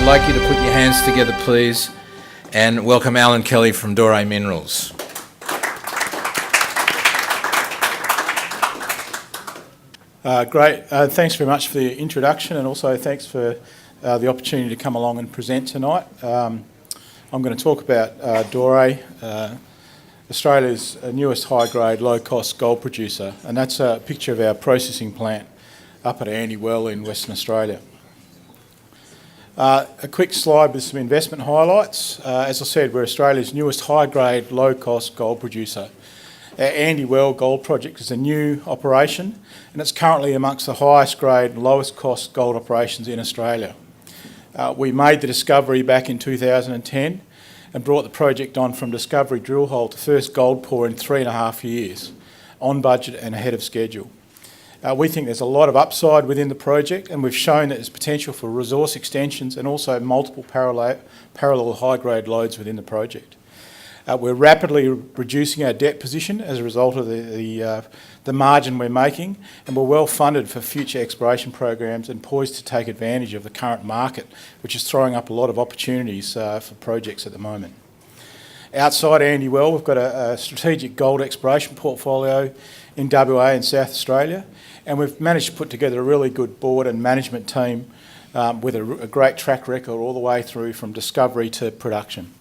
like you to put your hands together, please, and welcome Allan Kelly from Doray Minerals. Great. Thanks very much for the introduction, and also thanks for the opportunity to come along and present tonight. I'm going to talk about Doray, Australia's newest high-grade, low-cost gold producer, and that's a picture of our processing plant up at Andy Well in Western Australia. A quick slide with some investment highlights. As I said, we're Australia's newest high-grade, low-cost gold producer. Our Andy Well gold project is a new operation, and it's currently amongst the highest grade and lowest cost gold operations in Australia. We made the discovery back in 2010 and brought the project on from discovery drill hole to first gold pour in 3.5 years, on budget and ahead of schedule. We think there's a lot of upside within the project, and we've shown that there's potential for resource extensions and also multiple parallel high-grade lodes within the project. We're rapidly reducing our debt position as a result of the margin we're making, and we're well funded for future exploration programs and poised to take advantage of the current market, which is throwing up a lot of opportunities for projects at the moment. Outside Andy Well, we've got a strategic gold exploration portfolio in WA and South Australia, and we've managed to put together a really good board and management team with a great track record all the way through from discovery to production.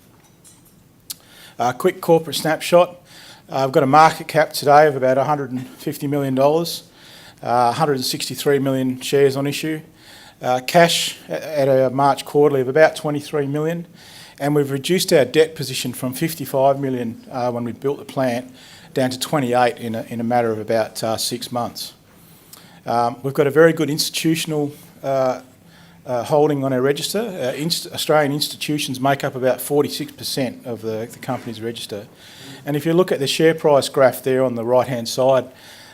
A quick corporate snapshot. I've got a market cap today of about $150 million, 163 million shares on issue, cash at a March quarterly of about 23 million, and we've reduced our debt position from 55 million when we built the plant down to 28 in a matter of about 6 months. We've got a very good institutional holding on our register. Australian institutions make up about 46% of the company's register. And if you look at the share price graph there on the right-hand side,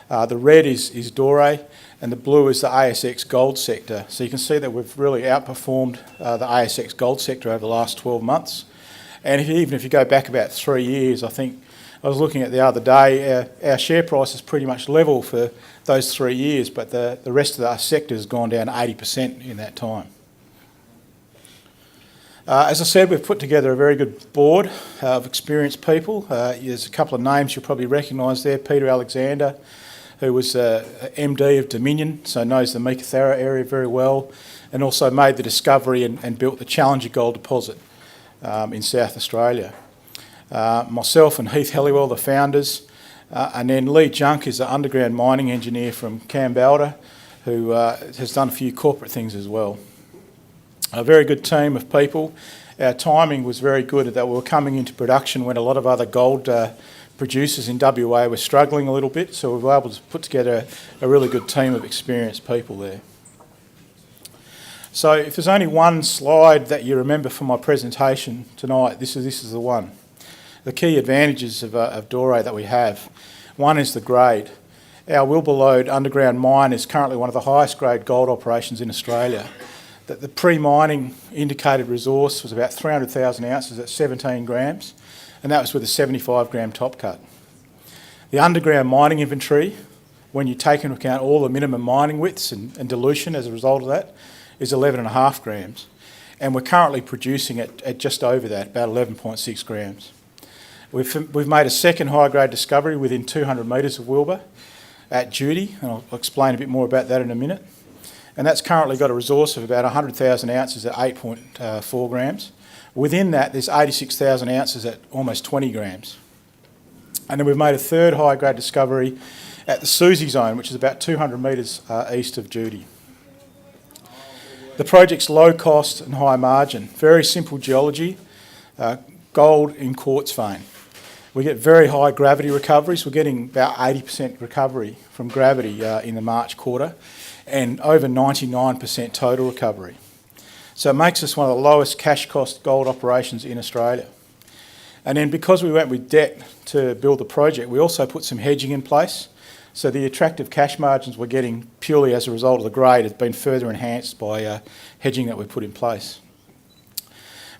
the red is Doray and the blue is the ASX gold sector. So you can see that we've really outperformed the ASX gold sector over the last 12 months. And even if you go back about 3 years, I think I was looking at the other day, our share price is pretty much level for those 3 years, but the rest of our sector has gone down 80% in that time. As I said, we've put together a very good board of experienced people. There's a couple of names you'll probably recognise there. Peter Alexander, who was MD of Dominion, so knows the Meekatharra area very well, and also made the discovery and built the Challenger gold deposit in South Australia. Myself and Heath Helliwell, the founders, and then Lee Junk is an underground mining engineer from Kambalda, who has done a few corporate things as well. A very good team of people. Our timing was very good that we were coming into production when a lot of other gold producers in WA were struggling a little bit, so we were able to put together a really good team of experienced people there. So if there's only one slide that you remember from my presentation tonight, this is the one. The key advantages of Doray that we have. One is the grade. Our Wilbur Lode underground mine is currently one of the highest grade gold operations in Australia. The pre-mining indicated resource was about 300,000 ounces at 17 grams, and that was with a 75 gram top cut. The underground mining inventory, when you take into account all the minimum mining widths and dilution as a result of that, is 11.5 grams. And we're currently producing at just over that, about 11.6 grams. We've made a second high-grade discovery within 200 metres of Wilbur at Judy, and I'll explain a bit more about that in a minute. And that's currently got a resource of about 100,000 ounces at 8.4 grams. Within that, there's 86,000 ounces at almost 20 grams. And then we've made a third high-grade discovery at the Susie zone, which is about 200 metres east of Judy. The project's low cost and high margin. Very simple geology, gold in quartz vein. We get very high gravity recoveries. We're getting about 80% recovery from gravity in the March quarter and over 99% total recovery. So it makes us one of the lowest cash cost gold operations in Australia. And then because we went with debt to build the project, we also put some hedging in place. So the attractive cash margins we're getting purely as a result of the grade has been further enhanced by hedging that we put in place.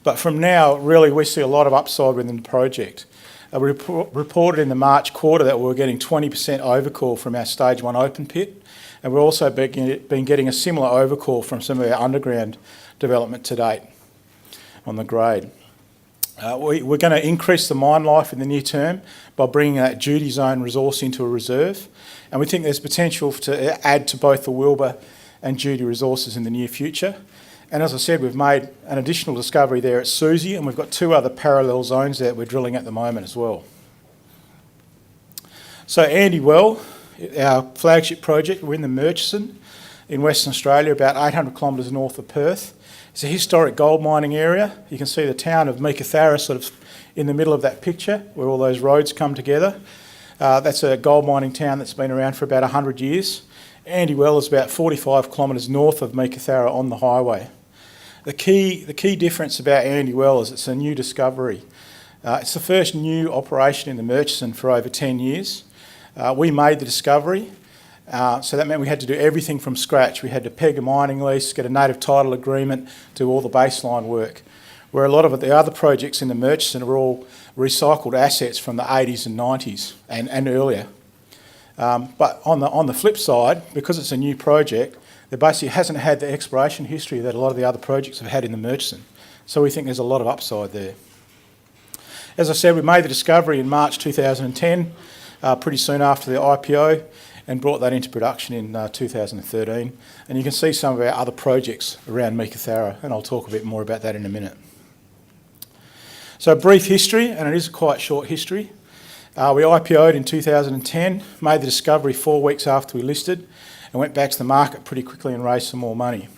But from now, really, we see a lot of upside within the project. We reported in the March quarter that we were getting 20% overcall from our stage 1 open pit, and we've also been getting a similar overcall from some of our underground development to date. on the grade. We're going to increase the mine life in the near term by bringing that duty zone resource into a reserve, and we think there's potential to add to both the Wilbur and duty resources in the near future. And as I said, we've made an additional discovery there at Susie, and we've got 2 other parallel zones that we're drilling at the moment as well. So Andy Well, our flagship project, we're in the Murchison in Western Australia, about 800 kilometres north of Perth. It's a historic gold mining area. You can see the town of Meekatharra sort of in the middle of that picture where all those roads come together. That's a gold mining town that's been around for about 100 years. Andy Well is about 45 kilometres north of Meekatharra on the highway. The key difference about Andy Well is it's a new discovery. It's the first new operation in the Murchison for over 10 years. We made the discovery, so that meant we had to do everything from scratch. We had to peg a mining lease, get a native title agreement, do all the baseline work. Where a lot of the other projects in the Murchison are all recycled assets from the 80s and 90s and earlier. But on the flip side, because it's a new project, it basically hasn't had the exploration history that a lot of the other projects have had in the Murchison. So we think there's a lot of upside there. As I said, we made the discovery in March 2010, pretty soon after the IPO, and brought that into production in 2013. And you can see some of our other projects around Meekatharra, and I'll talk a bit more about that in a minute. So a brief history, and it is a quite short history. We IPO'd in 2010, made the discovery 4 weeks after we listed, and went back to the market pretty quickly and raised some more money.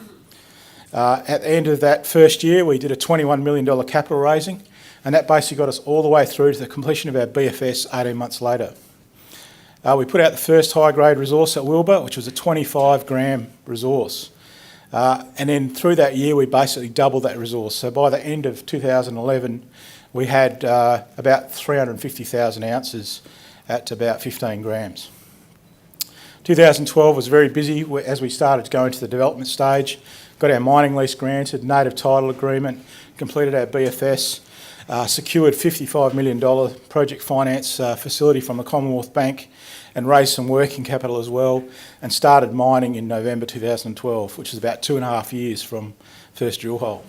At the end of that first year, we did a $21 million capital raising, and that basically got us all the way through to the completion of our BFS 18 months later. We put out the first high-grade resource at Wilbur, which was a 25-gram resource. And then through that year, we basically doubled that resource. So by the end of 2011, we had about 350,000 ounces at about 15 grams. 2012 was very busy as we started to go into the development stage, got our mining lease granted, native title agreement, completed our BFS, secured $55 million project finance facility from the Commonwealth Bank, and raised some working capital as well, and started mining in November 2012, which is about 2.5 years from first drill hole.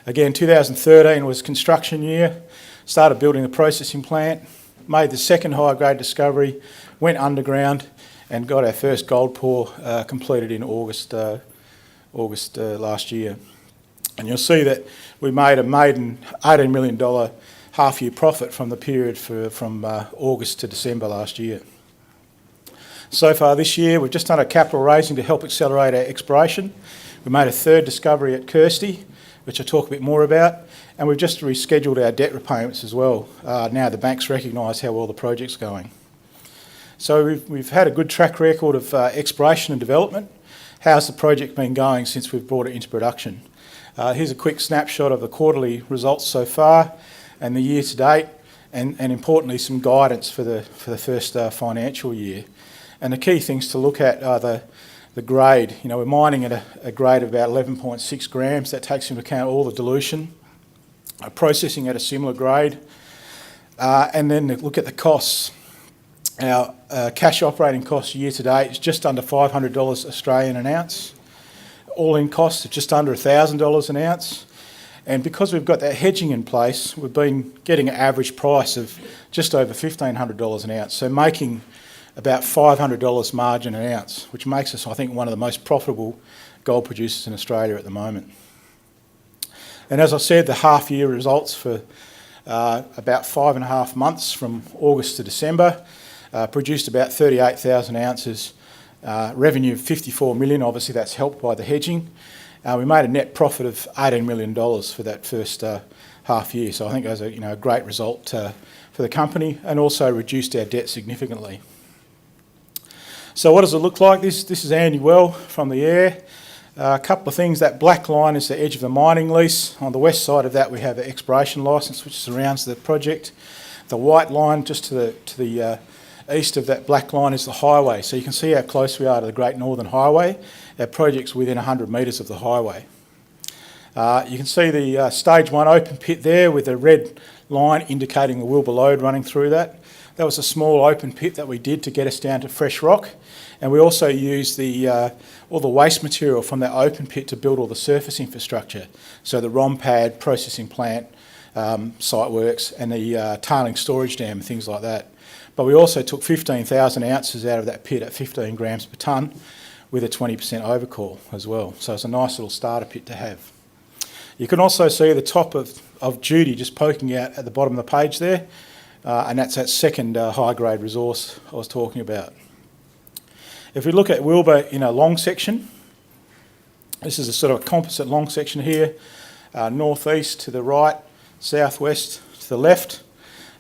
Again, 2013 was construction year, started building the processing plant, made the second high-grade discovery, went underground, and got our first gold pour completed in August last year. And you'll see that we made a maiden $18 million half-year profit from the period from August to December last year. So far this year, we've just done a capital raising to help accelerate our exploration. We made a third discovery at Kirsty, which I'll talk a bit more about, and we've just rescheduled our debt repayments as well. Now the banks recognise how well the project's going. So we've had a good track record of exploration and development. How's the project been going since we've brought it into production? Here's a quick snapshot of the quarterly results so far and the year to date, and importantly some guidance for the first financial year. And the key things to look at are the grade. You know, we're mining at a grade of about 11.6 grams. That takes into account all the dilution. Processing at a similar grade. And then look at the costs. Our cash operating cost year to date is just under $500 Australian an ounce. All-in costs of just under $1,000 an ounce. And because we've got that hedging in place, we've been getting an average price of just over $1,500 an ounce. So making about $500 margin an ounce, which makes us, I think, one of the most profitable gold producers in Australia at the moment. And as I said, the half-year results for about 5.5 months from August to December produced about 38,000 ounces, revenue of $54 million. Obviously, that's helped by the hedging. We made a net profit of $18 million for that first half year. So I think that was a great result for the company, and also reduced our debt significantly. So what does it look like? This is Andy Well from the air. A couple of things. That black line is the edge of the mining lease. On the west side of that, we have an exploration licence which surrounds the project. The white line just to the east of that black line is the highway. So you can see how close we are to the Great Northern Highway. Our project's within 100 metres of the highway. You can see the stage 1 open pit there with the red line indicating the Wilbur lode running through that. That was a small open pit that we did to get us down to fresh rock. And we also used all the waste material from that open pit to build all the surface infrastructure. So the ROM pad, processing plant, site works, and the tailing storage dam and things like that. But we also took 15,000 ounces out of that pit at 15 grams per tonne with a 20% overcall as well. So it's a nice little starter pit to have. You can also see the top of Judy just poking out at the bottom of the page there, and that's that second high-grade resource I was talking about. If we look at Wilbur in a long section, this is a sort of a composite long section here, northeast to the right, southwest to the left.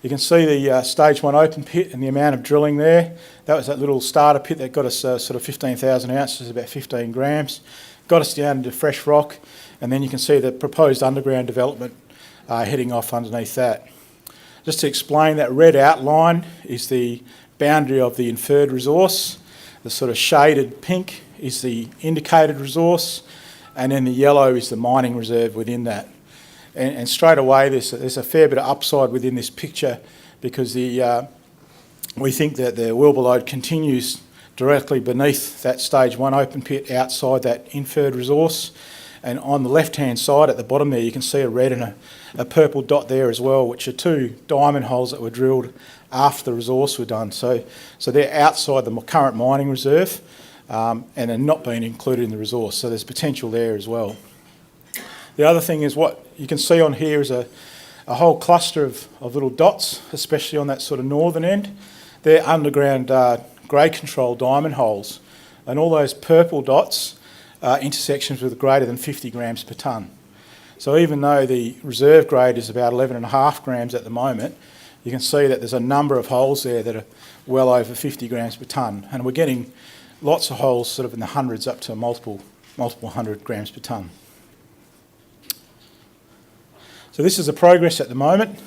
You can see the stage 1 open pit and the amount of drilling there. That was that little starter pit that got us sort of 15,000 ounces, about 15 grams. Got us down into fresh rock, and then you can see the proposed underground development heading off underneath that. Just to explain, that red outline is the boundary of the inferred resource. The sort of shaded pink is the indicated resource, and then the yellow is the mining reserve within that. And straight away there's a fair bit of upside within this picture, because we think that the Wilbur lode continues directly beneath that stage 1 open pit outside that inferred resource. And on the left-hand side at the bottom there, you can see a red and a purple dot there as well, which are 2 diamond holes that were drilled after the resource were done. So they're outside the current mining reserve, and are not being included in the resource. So there's potential there as well. The other thing is, what you can see on here is a whole cluster of little dots, especially on that sort of northern end. They're underground grade control diamond holes. And all those purple dots are intersections with greater than 50 grams per tonne. So even though the reserve grade is about 11.5 grams at the moment, you can see that there's a number of holes there that are well over 50 grams per tonne. And we're getting lots of holes sort of in the hundreds up to multiple 100 grams per tonne. So this is the progress at the moment,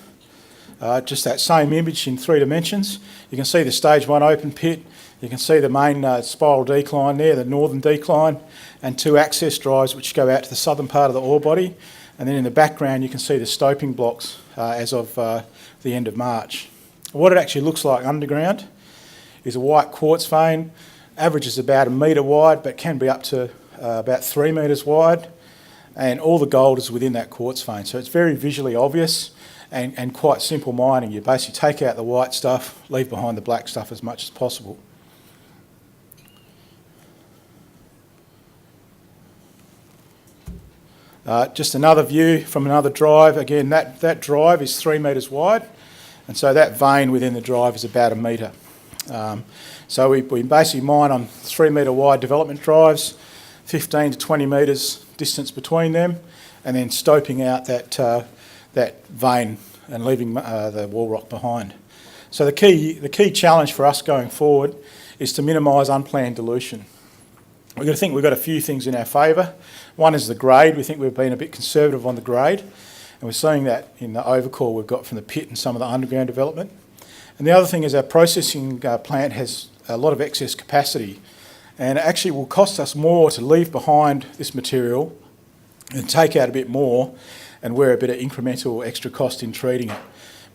just that same image in 3 dimensions. You can see the stage 1 open pit, you can see the main spiral decline there, the northern decline, and 2 access drives which go out to the southern part of the ore body. And then in the background you can see the stoping blocks as of the end of March. What it actually looks like underground is a white quartz vein, averages about 1 metre wide but can be up to about 3 metres wide. And all the gold is within that quartz vein. So it's very visually obvious and quite simple mining. You basically take out the white stuff, leave behind the black stuff as much as possible. Just another view from another drive. Again, that drive is 3 metres wide, and so that vein within the drive is about 1 metre. So we basically mine on 3 metre wide development drives, 15 to 20 metres distance between them, and then stoping out that vein and leaving the wall rock behind. So the key challenge for us going forward is to minimise unplanned dilution. We've got a few things in our favour. One is the grade. We think we've been a bit conservative on the grade, and we're seeing that in the overcall we've got from the pit and some of the underground development. And the other thing is our processing plant has a lot of excess capacity, and it actually will cost us more to leave behind this material and take out a bit more and wear a bit of incremental extra cost in treating it.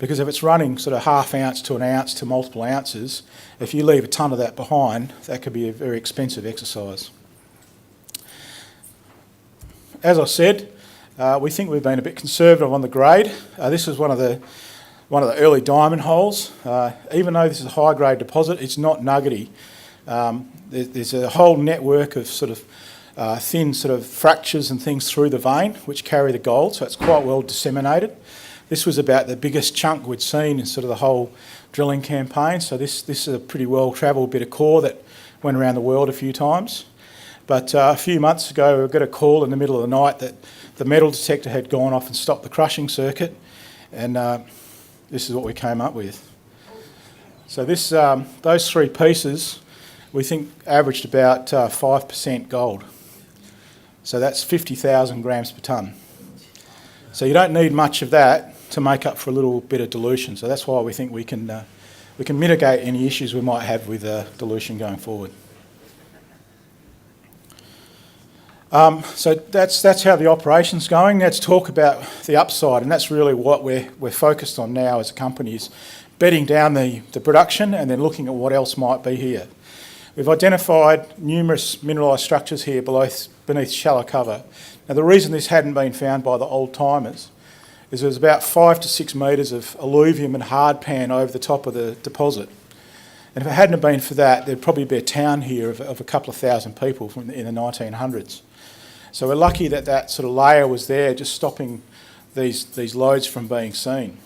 Because if it's running sort of ½ ounce to 1 ounce to multiple ounces, if you leave a tonne of that behind, that could be a very expensive exercise. As I said, we think we've been a bit conservative on the grade. This is one of the early diamond holes. Even though this is a high grade deposit, it's not nuggety. There's a whole network of sort of thin sort of fractures and things through the vein which carry the gold, so it's quite well disseminated. This was about the biggest chunk we'd seen in sort of the whole drilling campaign, so this is a pretty well travelled bit of core that went around the world a few times. But a few months ago we got a call in the middle of the night that the metal detector had gone off and stopped the crushing circuit, and this is what we came up with. So those 3 pieces we think averaged about 5% gold. So that's 50,000 grams per tonne. So you don't need much of that to make up for a little bit of dilution. So that's why we think we can mitigate any issues we might have with dilution going forward. So that's how the operation's going. Let's talk about the upside, and that's really what we're focused on now as a company, is bedding down the production and then looking at what else might be here. We've identified numerous mineralised structures here beneath shallow cover. Now the reason this hadn't been found by the old timers is there's about 5 to 6 metres of alluvium and hardpan over the top of the deposit. And if it hadn't been for that, there'd probably be a town here of a couple of thousand people in the 1900s. So we're lucky that that sort of layer was there, just stopping these lodes from being seen.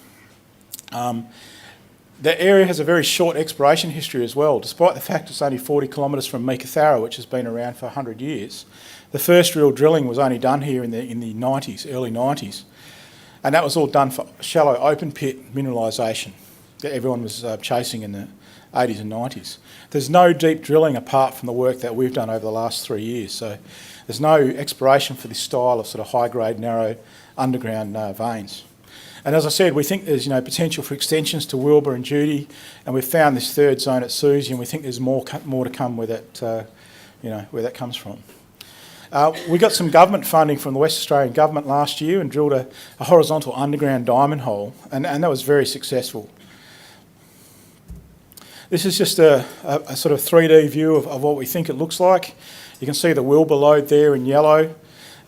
The area has a very short exploration history as well, despite the fact it's only 40 kilometres from Meekatharra, which has been around for 100 years. The first real drilling was only done here in the 90s, early 90s. And that was all done for shallow open pit mineralisation that everyone was chasing in the 80s and 90s. There's no deep drilling apart from the work that we've done over the last 3 years. So there's no exploration for this style of sort of high-grade, narrow underground veins. And as I said, we think there's potential for extensions to Wilbur and Judy, and we've found this third zone at Susie, and we think there's more to come where that comes from. We got some government funding from the West Australian government last year and drilled a horizontal underground diamond hole, and that was very successful. This is just a sort of 3D view of what we think it looks like. You can see the Wilbur lode there in yellow.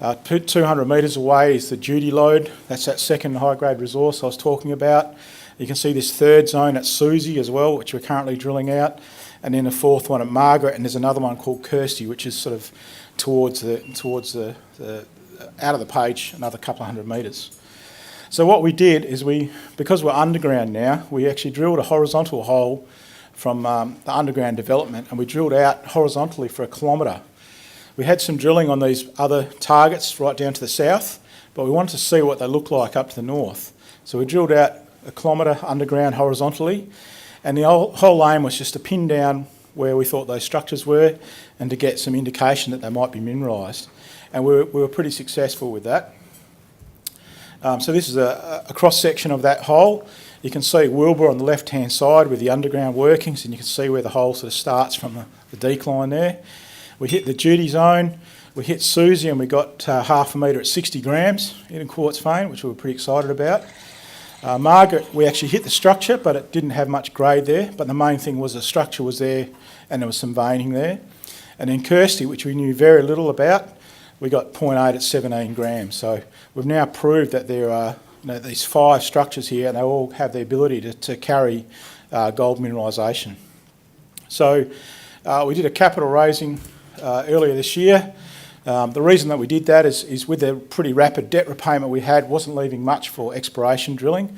200 metres away is the Judy lode. That's that second high-grade resource I was talking about. You can see this third zone at Susie as well, which we're currently drilling out, and then a fourth one at Margaret, and there's another one called Kirsty, which is sort of towards the out of the page, another couple of hundred metres. So what we did is because we're underground now, we actually drilled a horizontal hole from the underground development, and we drilled out horizontally for 1 kilometre. We had some drilling on these other targets right down to the south, but we wanted to see what they look like up to the north. So we drilled out 1 kilometre underground horizontally, and the whole aim was just to pin down where we thought those structures were and to get some indication that they might be mineralised. And we were pretty successful with that. So this is a cross-section of that hole. You can see Wilbur on the left-hand side with the underground workings, and you can see where the hole sort of starts from the decline there. We hit the Judy zone, we hit Susie, and we got half a metre at 60 grams in quartz vein, which we were pretty excited about. Margaret, we actually hit the structure, but it didn't have much grade there. But the main thing was the structure was there and there was some veining there. And then Kirsty, which we knew very little about, we got 0.8 at 17 grams. So we've now proved that there are these 5 structures here, and they all have the ability to carry gold mineralisation. So we did a capital raising earlier this year. The reason that we did that is with the pretty rapid debt repayment we had, wasn't leaving much for exploration drilling.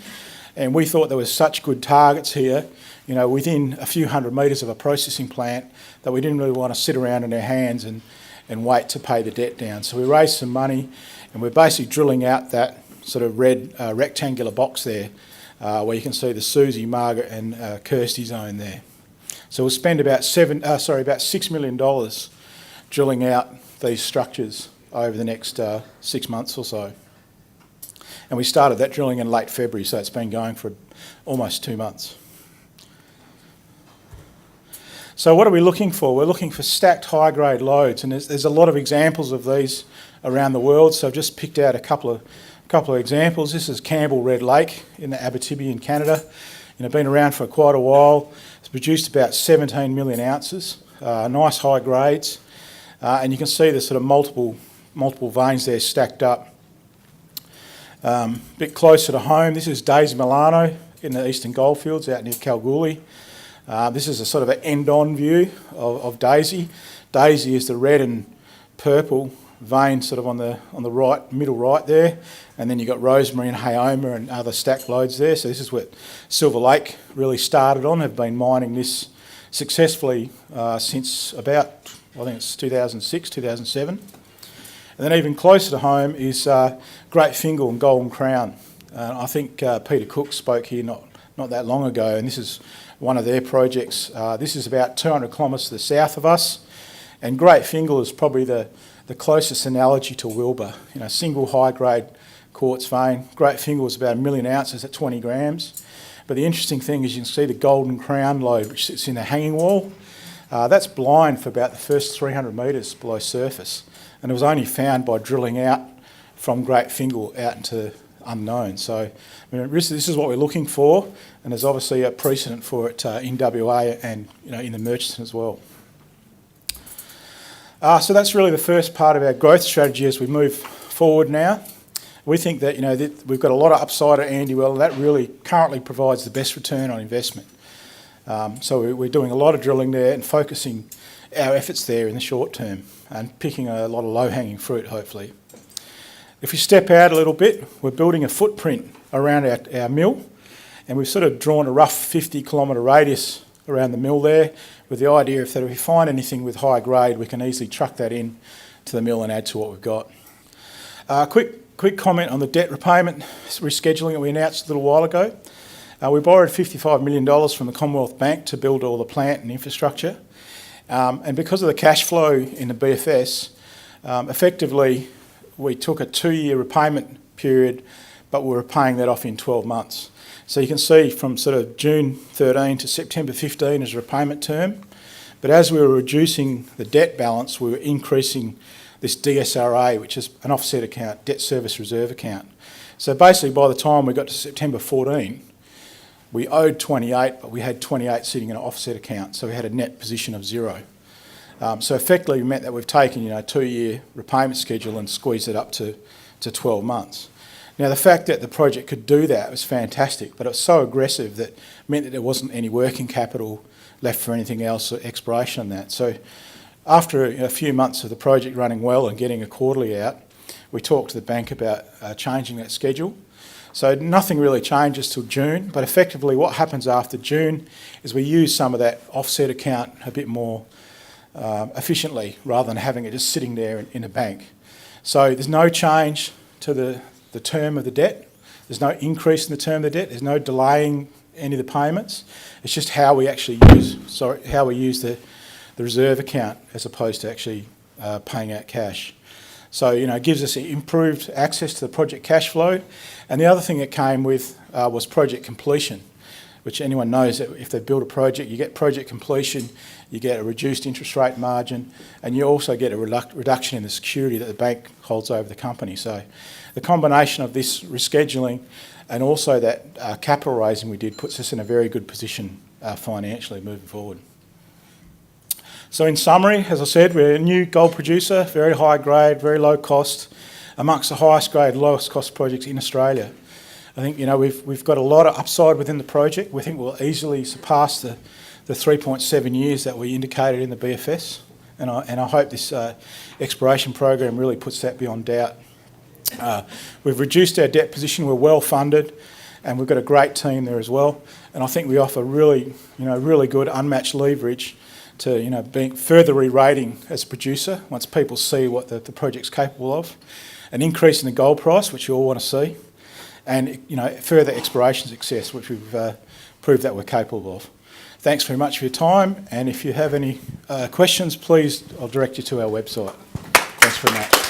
And we thought there was such good targets here, within a few hundred metres of a processing plant, that we didn't really want to sit around in our hands and wait to pay the debt down. So we raised some money, and we're basically drilling out that sort of red rectangular box there, where you can see the Susie, Margaret and Kirsty zone there. So we'll spend about $6 million drilling out these structures over the next 6 months or so. And we started that drilling in late February, so it's been going for almost 2 months. So what are we looking for? We're looking for stacked high-grade lodes, and there's a lot of examples of these around the world, so I've just picked out a couple of examples. This is Campbell Red Lake in the Abitibi in Canada. Been around for quite a while. It's produced about 17 million ounces, nice high grades. And you can see the sort of multiple veins there stacked up. A bit closer to home, this is Daisy Milano in the Eastern Goldfields out near Kalgoorlie. This is a sort of an end-on view of Daisy. Daisy is the red and purple vein sort of on the right, middle right there, and then you've got Rosemary and Hayoma and other stacked lodes there. So this is what Silver Lake really started on, have been mining this successfully since about, I think it's 2006, 2007. And then even closer to home is Great Fingal and Golden Crown. I think Peter Cook spoke here not that long ago, and this is one of their projects. This is about 200 kilometres to the south of us, and Great Fingal is probably the closest analogy to Wilbur. Single high-grade quartz vein. Great Fingal is about 1 million ounces at 20 grams. But the interesting thing is you can see the Golden Crown lode, which sits in the hanging wall. That's blind for about the first 300 metres below surface, and it was only found by drilling out from Great Fingal out into unknown. So this is what we're looking for, and there's obviously a precedent for it in WA and in the Murchison as well. So that's really the first part of our growth strategy as we move forward now. We think that that we've got a lot of upside at Andy Well, and that really currently provides the best return on investment. So we're doing a lot of drilling there and focusing our efforts there in the short term and picking a lot of low-hanging fruit, hopefully. If we step out a little bit, we're building a footprint around our mill, and we've sort of drawn a rough 50-kilometre radius around the mill there, with the idea that if we find anything with high grade, we can easily truck that in to the mill and add to what we've got. Quick comment on the debt repayment rescheduling that we announced a little while ago. We borrowed $55 million from the Commonwealth Bank to build all the plant and infrastructure. And because of the cash flow in the BFS, effectively we took a 2-year repayment period, but we were paying that off in 12 months. So you can see from sort of June 13 to September 15 as a repayment term. But as we were reducing the debt balance, we were increasing this DSRA, which is an offset account, debt service reserve account. So basically by the time we got to September 14, we owed 28, but we had 28 sitting in an offset account, so we had a net position of 0. So effectively, it meant that we've taken a 2-year repayment schedule and squeezed it up to 12 months. Now, the fact that the project could do that was fantastic, but it was so aggressive that meant that there wasn't any working capital left for anything else or exploration on that. So after a few months of the project running well and getting a quarterly out, we talked to the bank about changing that schedule. So nothing really changes till June, but effectively what happens after June is we use some of that offset account a bit more efficiently rather than having it just sitting there in a bank. So there's no change to the term of the debt. There's no increase in the term of the debt. There's no delaying any of the payments. It's just how we actually use the reserve account as opposed to actually paying out cash. So, it gives us improved access to the project cash flow. And the other thing that came with was project completion, which anyone knows that if they build a project, you get project completion, you get a reduced interest rate margin, and you also get a reduction in the security that the bank holds over the company. So the combination of this rescheduling and also that capital raising we did puts us in a very good position financially moving forward. So in summary, as I said, we're a new gold producer, very high grade, very low cost, amongst the highest grade, lowest cost projects in Australia. I think we've got a lot of upside within the project. We think we'll easily surpass the 3.7 years that we indicated in the BFS, and I hope this exploration program really puts that beyond doubt. We've reduced our debt position. We're well funded, and we've got a great team there as well. And I think we offer really good unmatched leverage to being further re-rating as a producer once people see what the project's capable of, an increase in the gold price, which you all want to see, and further exploration success, which we've proved that we're capable of. Thanks very much for your time, and if you have any questions, please, I'll direct you to our website. Thanks very much.